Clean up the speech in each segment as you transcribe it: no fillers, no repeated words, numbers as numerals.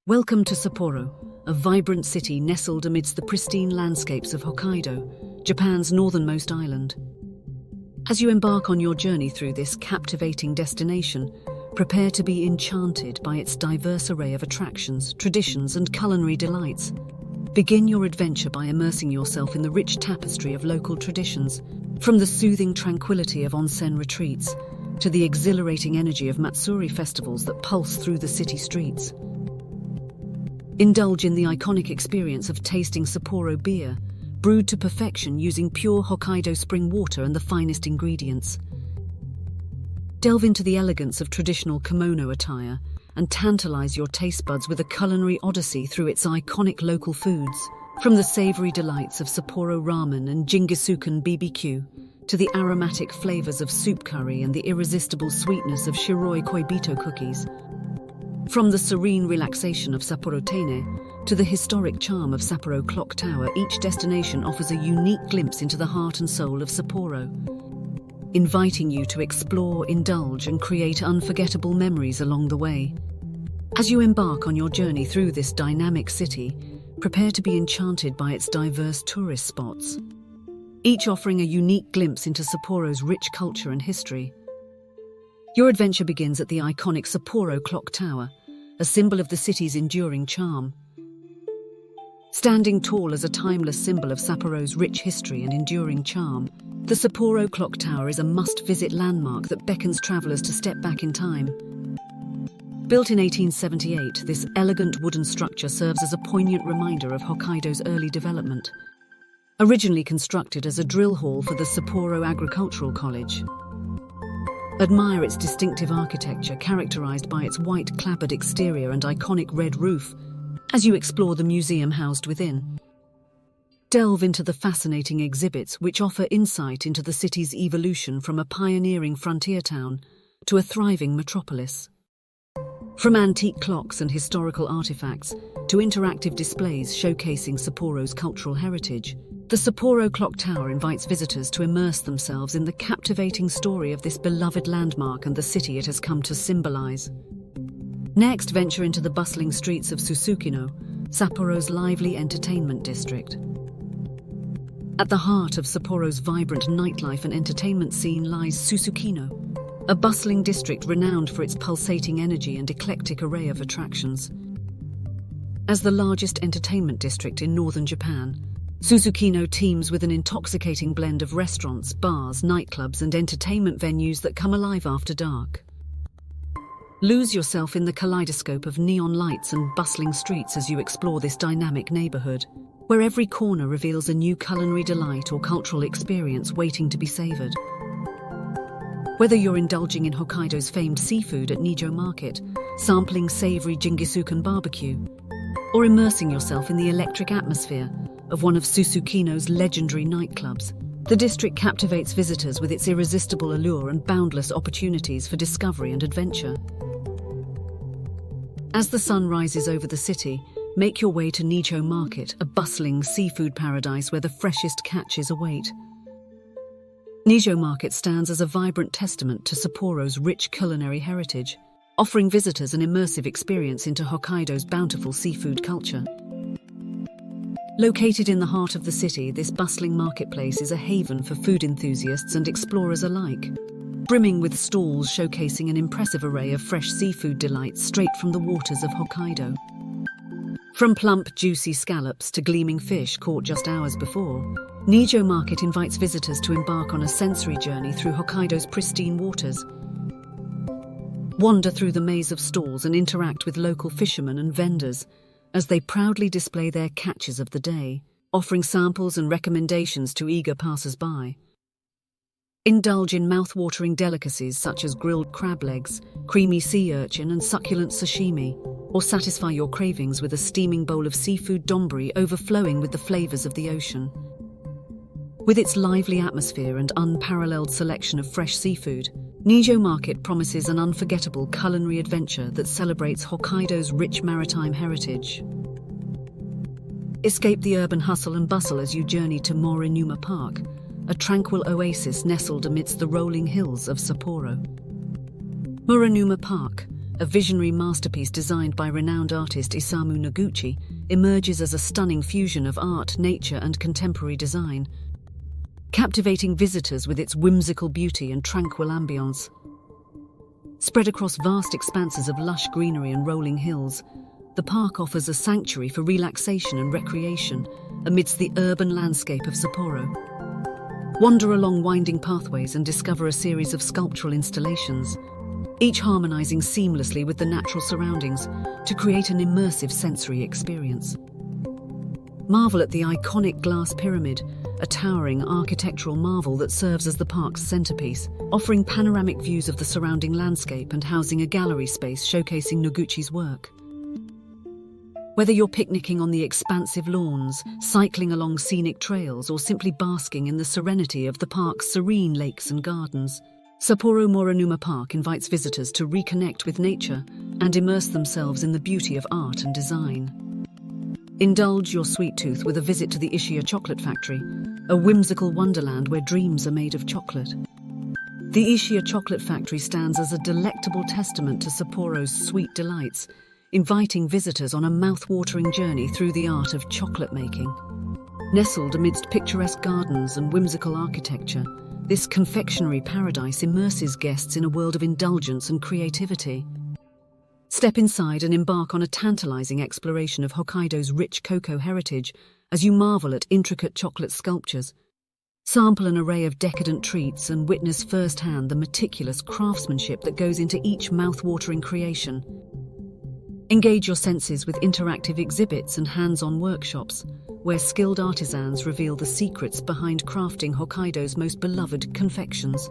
Welcome to Sapporo, a vibrant city nestled amidst the pristine landscapes of Hokkaido, Japan's northernmost island. As you embark on your journey through this captivating destination, prepare to be enchanted by its diverse array of attractions, traditions, and culinary delights. Begin your adventure by immersing yourself in the rich tapestry of local traditions, from the soothing tranquility of onsen retreats to the exhilarating energy of Matsuri festivals that pulse through the city streets. Indulge in the iconic experience of tasting Sapporo beer, brewed to perfection using pure Hokkaido spring water and the finest ingredients. Delve into the elegance of traditional kimono attire and tantalize your taste buds with a culinary odyssey through its iconic local foods. From the savory delights of Sapporo ramen and Genghis Khan BBQ to the aromatic flavors of soup curry and the irresistible sweetness of Shiroi Kobito cookies. From the serene relaxation of Sapporo Teine to the historic charm of Sapporo Clock Tower, each destination offers a unique glimpse into the heart and soul of Sapporo, inviting you to explore, indulge, and create unforgettable memories along the way. As you embark on your journey through this dynamic city, prepare to be enchanted by its diverse tourist spots, each offering a unique glimpse into Sapporo's rich culture and history. Your adventure begins at the iconic Sapporo Clock Tower, a symbol of the city's enduring charm. Standing tall as a timeless symbol of Sapporo's rich history and enduring charm, the Sapporo Clock Tower is a must-visit landmark that beckons travelers to step back in time. Built in 1878, this elegant wooden structure serves as a poignant reminder of Hokkaido's early development. Originally constructed as a drill hall for the Sapporo Agricultural College. Admire its distinctive architecture, characterized by its white clapboard exterior and iconic red roof, as you explore the museum housed within. Delve into the fascinating exhibits which offer insight into the city's evolution from a pioneering frontier town to a thriving metropolis. From antique clocks and historical artifacts to interactive displays showcasing Sapporo's cultural heritage, the Sapporo Clock Tower invites visitors to immerse themselves in the captivating story of this beloved landmark and the city it has come to symbolize. Next, venture into the bustling streets of Susukino, Sapporo's lively entertainment district. At the heart of Sapporo's vibrant nightlife and entertainment scene lies Susukino, a bustling district renowned for its pulsating energy and eclectic array of attractions. As the largest entertainment district in northern Japan, Susukino teems with an intoxicating blend of restaurants, bars, nightclubs, and entertainment venues that come alive after dark. Lose yourself in the kaleidoscope of neon lights and bustling streets as you explore this dynamic neighborhood, where every corner reveals a new culinary delight or cultural experience waiting to be savored. Whether you're indulging in Hokkaido's famed seafood at Nijo Market, sampling savory Genghis Khan barbecue, or immersing yourself in the electric atmosphere of one of Susukino's legendary nightclubs, the district captivates visitors with its irresistible allure and boundless opportunities for discovery and adventure. As the sun rises over the city, make your way to Nijo Market, a bustling seafood paradise where the freshest catches await. Nijo Market stands as a vibrant testament to Sapporo's rich culinary heritage, offering visitors an immersive experience into Hokkaido's bountiful seafood culture. Located in the heart of the city, this bustling marketplace is a haven for food enthusiasts and explorers alike, brimming with stalls showcasing an impressive array of fresh seafood delights straight from the waters of Hokkaido. From plump, juicy scallops to gleaming fish caught just hours before, Nijo Market invites visitors to embark on a sensory journey through Hokkaido's pristine waters. Wander through the maze of stalls and interact with local fishermen and vendors as they proudly display their catches of the day, offering samples and recommendations to eager passers-by. Indulge in mouthwatering delicacies such as grilled crab legs, creamy sea urchin, and succulent sashimi, or satisfy your cravings with a steaming bowl of seafood donburi overflowing with the flavors of the ocean. With its lively atmosphere and unparalleled selection of fresh seafood, Nijo Market promises an unforgettable culinary adventure that celebrates Hokkaido's rich maritime heritage. Escape the urban hustle and bustle as you journey to Moerenuma Park, a tranquil oasis nestled amidst the rolling hills of Sapporo. Moerenuma Park, a visionary masterpiece designed by renowned artist Isamu Noguchi, emerges as a stunning fusion of art, nature, and contemporary design, captivating visitors with its whimsical beauty and tranquil ambience. Spread across vast expanses of lush greenery and rolling hills, the park offers a sanctuary for relaxation and recreation amidst the urban landscape of Sapporo. Wander along winding pathways and discover a series of sculptural installations, each harmonizing seamlessly with the natural surroundings to create an immersive sensory experience. Marvel at the iconic glass pyramid, a towering architectural marvel that serves as the park's centerpiece, offering panoramic views of the surrounding landscape and housing a gallery space showcasing Noguchi's work. Whether you're picnicking on the expansive lawns, cycling along scenic trails, or simply basking in the serenity of the park's serene lakes and gardens, Sapporo Moerenuma Park invites visitors to reconnect with nature and immerse themselves in the beauty of art and design. Indulge your sweet tooth with a visit to the Ishiya Chocolate Factory, a whimsical wonderland where dreams are made of chocolate. The Ishiya Chocolate Factory stands as a delectable testament to Sapporo's sweet delights, inviting visitors on a mouth-watering journey through the art of chocolate making. Nestled amidst picturesque gardens and whimsical architecture, this confectionery paradise immerses guests in a world of indulgence and creativity. Step inside and embark on a tantalizing exploration of Hokkaido's rich cocoa heritage as you marvel at intricate chocolate sculptures, sample an array of decadent treats, and witness firsthand the meticulous craftsmanship that goes into each mouth-watering creation. Engage your senses with interactive exhibits and hands-on workshops, where skilled artisans reveal the secrets behind crafting Hokkaido's most beloved confections.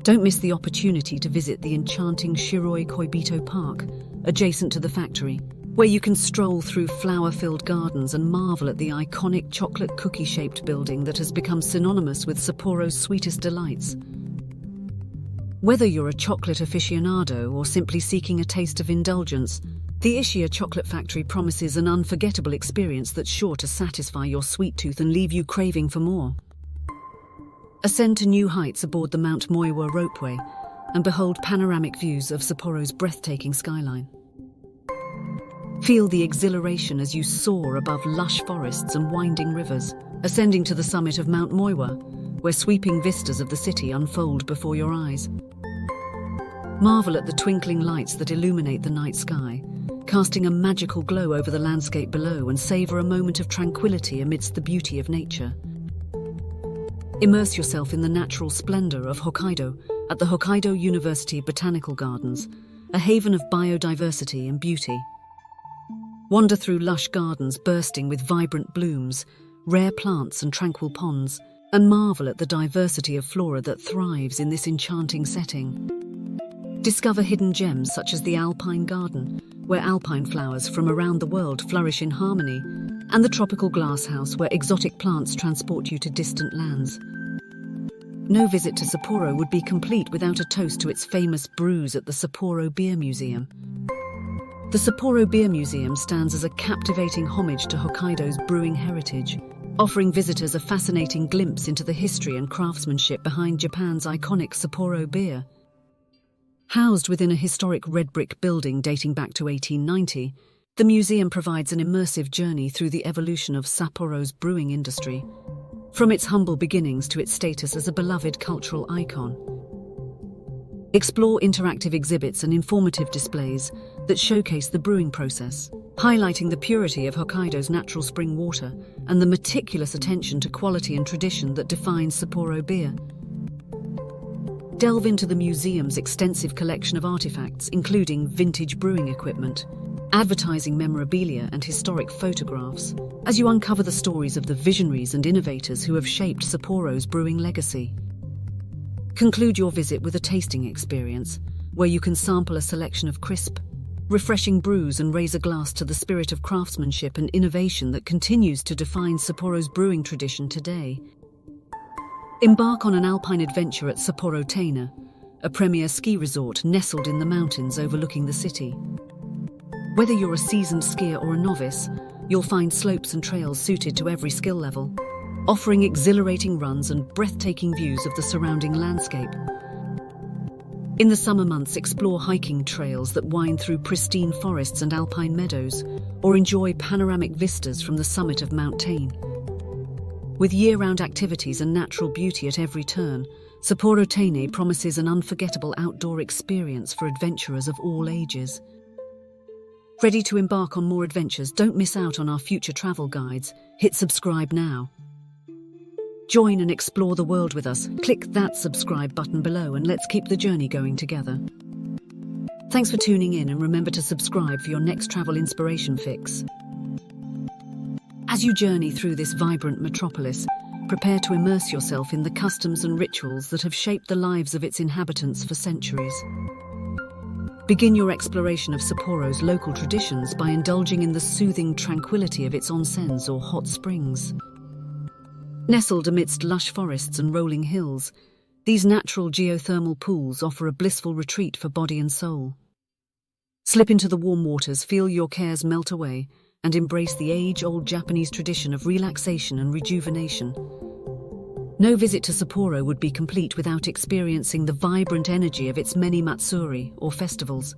Don't miss the opportunity to visit the enchanting Shiroi Kobito Park, adjacent to the factory, where you can stroll through flower-filled gardens and marvel at the iconic chocolate cookie-shaped building that has become synonymous with Sapporo's sweetest delights. Whether you're a chocolate aficionado or simply seeking a taste of indulgence, the Ishiya Chocolate Factory promises an unforgettable experience that's sure to satisfy your sweet tooth and leave you craving for more. Ascend to new heights aboard the Mount Moewa ropeway and behold panoramic views of Sapporo's breathtaking skyline. Feel the exhilaration as you soar above lush forests and winding rivers, ascending to the summit of Mount Moewa, where sweeping vistas of the city unfold before your eyes. Marvel at the twinkling lights that illuminate the night sky, casting a magical glow over the landscape below, and savor a moment of tranquility amidst the beauty of nature. Immerse yourself in the natural splendor of Hokkaido at the Hokkaido University Botanical Gardens, a haven of biodiversity and beauty. Wander through lush gardens bursting with vibrant blooms, rare plants and tranquil ponds, and marvel at the diversity of flora that thrives in this enchanting setting. Discover hidden gems such as the Alpine Garden, where alpine flowers from around the world flourish in harmony, and the tropical glasshouse, where exotic plants transport you to distant lands. No visit to Sapporo would be complete without a toast to its famous brews at the Sapporo Beer Museum. The Sapporo Beer Museum stands as a captivating homage to Hokkaido's brewing heritage, offering visitors a fascinating glimpse into the history and craftsmanship behind Japan's iconic Sapporo beer. Housed within a historic red brick building dating back to 1890, the museum provides an immersive journey through the evolution of Sapporo's brewing industry, from its humble beginnings to its status as a beloved cultural icon. Explore interactive exhibits and informative displays that showcase the brewing process, highlighting the purity of Hokkaido's natural spring water and the meticulous attention to quality and tradition that defines Sapporo beer. Delve into the museum's extensive collection of artifacts, including vintage brewing equipment, advertising memorabilia, and historic photographs, as you uncover the stories of the visionaries and innovators who have shaped Sapporo's brewing legacy. Conclude your visit with a tasting experience, where you can sample a selection of crisp, refreshing brews and raise a glass to the spirit of craftsmanship and innovation that continues to define Sapporo's brewing tradition today. Embark on an alpine adventure at Sapporo Teine, a premier ski resort nestled in the mountains overlooking the city. Whether you're a seasoned skier or a novice, you'll find slopes and trails suited to every skill level, offering exhilarating runs and breathtaking views of the surrounding landscape. In the summer months, explore hiking trails that wind through pristine forests and alpine meadows, or enjoy panoramic vistas from the summit of Mount Teine. With year-round activities and natural beauty at every turn, Sapporo Teine promises an unforgettable outdoor experience for adventurers of all ages. Ready to embark on more adventures? Don't miss out on our future travel guides. Hit subscribe now. Join and explore the world with us. Click that subscribe button below and let's keep the journey going together. Thanks for tuning in, and remember to subscribe for your next travel inspiration fix. As you journey through this vibrant metropolis, prepare to immerse yourself in the customs and rituals that have shaped the lives of its inhabitants for centuries. Begin your exploration of Sapporo's local traditions by indulging in the soothing tranquility of its onsens or hot springs. Nestled amidst lush forests and rolling hills, these natural geothermal pools offer a blissful retreat for body and soul. Slip into the warm waters, feel your cares melt away, and embrace the age-old Japanese tradition of relaxation and rejuvenation. No visit to Sapporo would be complete without experiencing the vibrant energy of its many Matsuri, or festivals.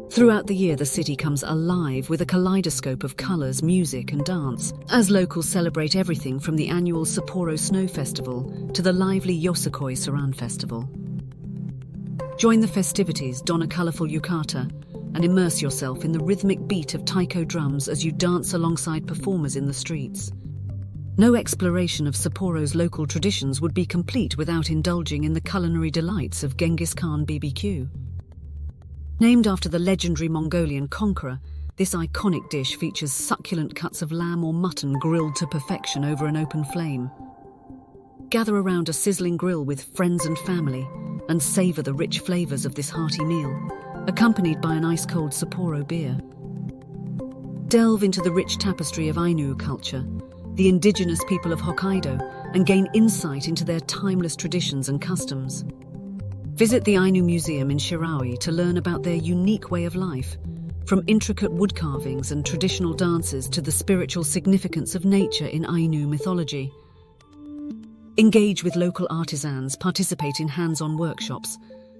Throughout the year, the city comes alive with a kaleidoscope of colours, music and dance, as locals celebrate everything from the annual Sapporo Snow Festival to the lively Yosakoi Saran Festival. Join the festivities, don a colourful yukata, and immerse yourself in the rhythmic beat of taiko drums as you dance alongside performers in the streets. No exploration of Sapporo's local traditions would be complete without indulging in the culinary delights of Genghis Khan BBQ. Named after the legendary Mongolian conqueror, this iconic dish features succulent cuts of lamb or mutton grilled to perfection over an open flame. Gather around a sizzling grill with friends and family and savour the rich flavours of this hearty meal, accompanied by an ice-cold Sapporo beer. Delve into the rich tapestry of Ainu culture, the indigenous people of Hokkaido, and gain insight into their timeless traditions and customs. Visit the Ainu Museum in Shiroi to learn about their unique way of life, from intricate wood carvings and traditional dances to the spiritual significance of nature in Ainu mythology. Engage with local artisans, participate in hands-on workshops,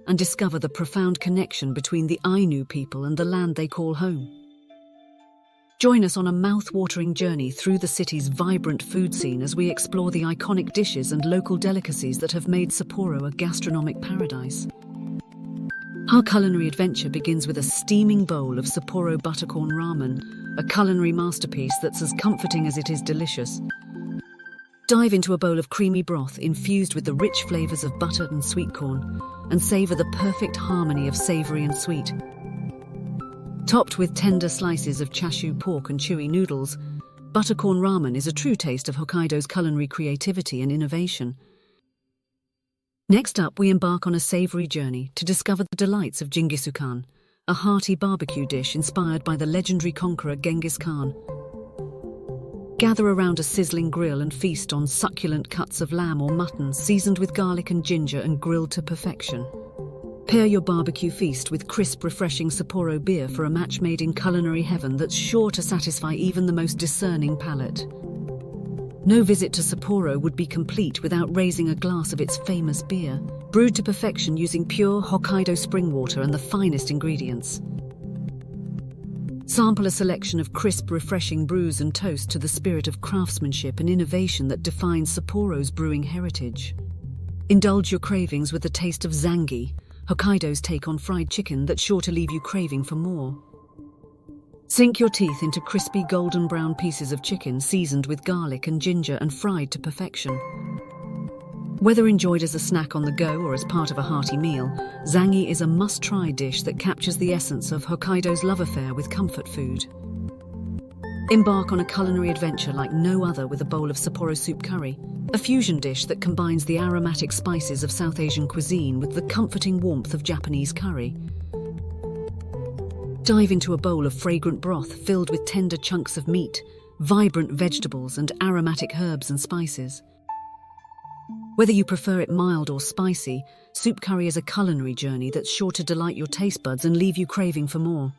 and discover the profound connection between the Ainu people and the land they call home. Join us on a mouth-watering journey through the city's vibrant food scene as we explore the iconic dishes and local delicacies that have made Sapporo a gastronomic paradise. Our culinary adventure begins with a steaming bowl of Sapporo buttercorn ramen, a culinary masterpiece that's as comforting as it is delicious. Dive into a bowl of creamy broth infused with the rich flavours of butter and sweet corn, and savour the perfect harmony of savoury and sweet. Topped with tender slices of chashu pork and chewy noodles, buttercorn ramen is a true taste of Hokkaido's culinary creativity and innovation. Next up, we embark on a savoury journey to discover the delights of Genghis Khan, a hearty barbecue dish inspired by the legendary conqueror Genghis Khan. Gather around a sizzling grill and feast on succulent cuts of lamb or mutton seasoned with garlic and ginger and grilled to perfection. Pair your barbecue feast with crisp, refreshing Sapporo beer for a match made in culinary heaven that's sure to satisfy even the most discerning palate. No visit to Sapporo would be complete without raising a glass of its famous beer, brewed to perfection using pure Hokkaido spring water and the finest ingredients. Sample a selection of crisp, refreshing brews and toast to the spirit of craftsmanship and innovation that defines Sapporo's brewing heritage. Indulge your cravings with the taste of zangi, Hokkaido's take on fried chicken that's sure to leave you craving for more. Sink your teeth into crispy golden brown pieces of chicken seasoned with garlic and ginger and fried to perfection. Whether enjoyed as a snack on the go or as part of a hearty meal, zangi is a must-try dish that captures the essence of Hokkaido's love affair with comfort food. Embark on a culinary adventure like no other with a bowl of Sapporo soup curry, a fusion dish that combines the aromatic spices of South Asian cuisine with the comforting warmth of Japanese curry. Dive into a bowl of fragrant broth filled with tender chunks of meat, vibrant vegetables, and aromatic herbs and spices. Whether you prefer it mild or spicy, soup curry is a culinary journey that's sure to delight your taste buds and leave you craving for more.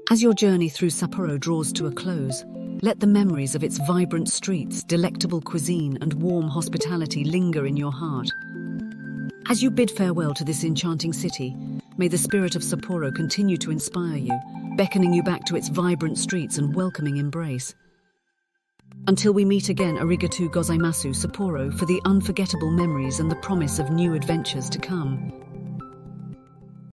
As your journey through Sapporo draws to a close, let the memories of its vibrant streets, delectable cuisine, and warm hospitality linger in your heart. As you bid farewell to this enchanting city, may the spirit of Sapporo continue to inspire you, beckoning you back to its vibrant streets and welcoming embrace. Until we meet again, arigatou gozaimasu Sapporo, for the unforgettable memories and the promise of new adventures to come.